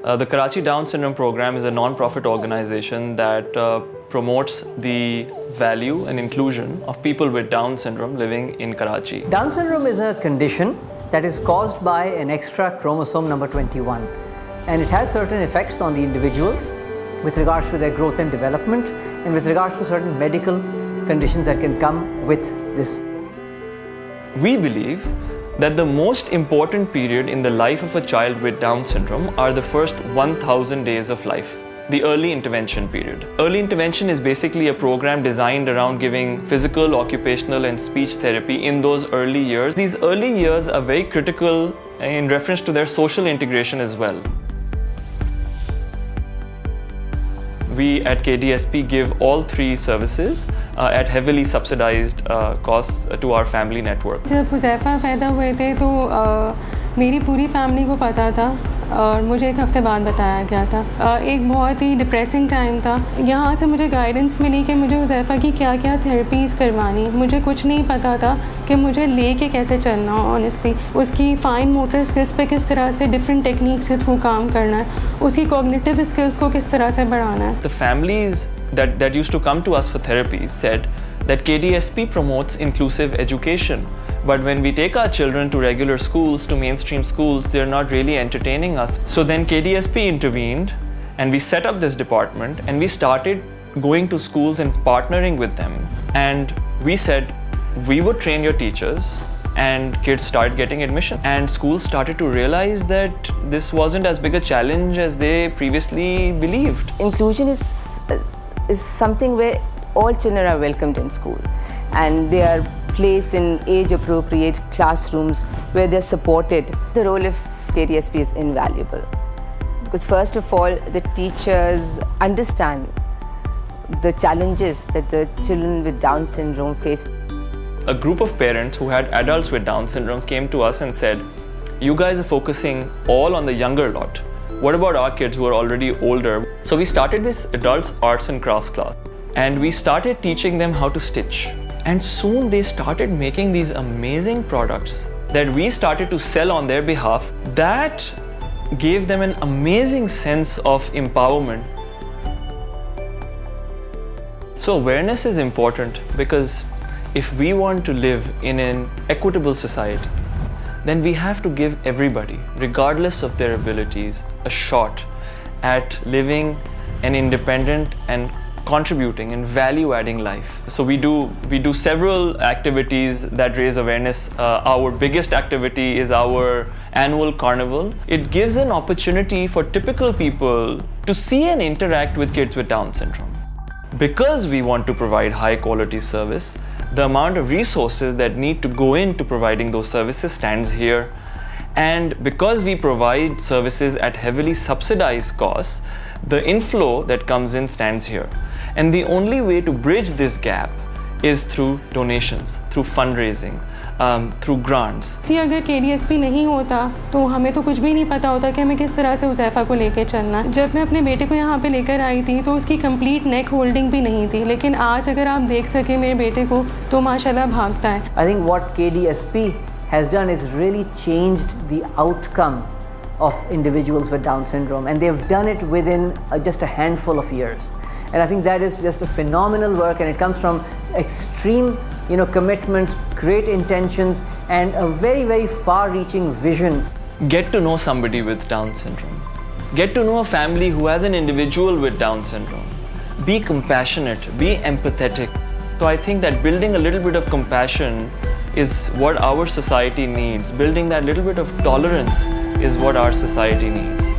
The Karachi Down Syndrome Program is a non-profit organization that promotes the value and inclusion of people with Down syndrome living in Karachi. Down syndrome is a condition that is caused by an extra chromosome number 21, and it has certain effects on the individual with regards to their growth and development and with regards to certain medical conditions that can come with this. We believe that the most important period in the life of a child with Down syndrome are the first 1000 days of life, the early intervention period. Early intervention is basically a program designed around giving physical, occupational and speech therapy in those early years. These early years are very critical in reference to their social integration as well. We at KDSP give all three services at heavily subsidized costs to our family network. जब हुज़ैफ़ा पैदा हुए थे तो मेरी पूरी family को पता था और मुझे एक हफ़्ते बाद बताया गया था। एक बहुत ही डिप्रेसिंग टाइम था। यहाँ से मुझे गाइडेंस मिली कि मुझे हुज़ैफ़ा की क्या क्या थेरेपीज़ करवानी। मुझे कुछ नहीं पता था कि मुझे लेके कैसे चलना ऑनेस्टली। उसकी फाइन मोटर स्किल्स पे किस तरह से डिफरेंट टेक्निक्स के थ्रू काम करना है, उसकी कॉग्निटिव स्किल्स को किस तरह से बढ़ाना है। The families that used to come to us for therapy said that KDSP promotes inclusive education. But when we take our children to regular schools, to mainstream schools, they're not really entertaining us. So then KDSP intervened and we set up this department and we started going to schools and partnering with them. And we said, we would train your teachers, and kids started getting admission. And schools started to realize that this wasn't as big a challenge as they previously believed. Inclusion is something where all children are welcomed in school and they are placed in age-appropriate classrooms where they're supported. The role of KDSP is invaluable because first of all, the teachers understand the challenges that the children with Down syndrome face. A group of parents who had adults with Down syndrome came to us and said, you guys are focusing all on the younger lot. What about our kids who are already older? So we started this adults arts and crafts class and we started teaching them how to stitch. And soon they started making these amazing products that we started to sell on their behalf. That gave them an amazing sense of empowerment. So awareness is important because if we want to live in an equitable society, then we have to give everybody, regardless of their abilities, a shot at living an independent and contributing and value-adding life. So we do several activities that raise awareness. Our biggest activity is our annual carnival. It gives an opportunity for typical people to see and interact with kids with Down syndrome. Because we want to provide high-quality service, the amount of resources that need to go into providing those services stands here. And because we provide services at heavily subsidized costs, the inflow that comes in stands here. And the only way to bridge this gap is through donations, through fundraising, through grants. कि अगर KDSP नहीं होता तो हमें तो कुछ भी नहीं पता होता कि हमें किस तरह से हुज़ैफ़ा को लेकर चलना है। जब मैं अपने बेटे को यहाँ पे लेकर आई थी तो उसकी कंप्लीट नेक होल्डिंग भी नहीं थी, लेकिन आज अगर आप देख सके मेरे बेटे को तो माशाल्लाह भागता है। I think what KDSP has done is really changed the outcome of individuals with Down syndrome, and they've done it within just a handful of years. And I think that is just a phenomenal work, and it comes from extreme, commitment, great intentions, and a very, very far-reaching vision. Get to know somebody with Down syndrome. Get to know a family who has an individual with Down syndrome. Be compassionate, be empathetic. So I think that building a little bit of compassion is what our society needs. Building that little bit of tolerance is what our society needs.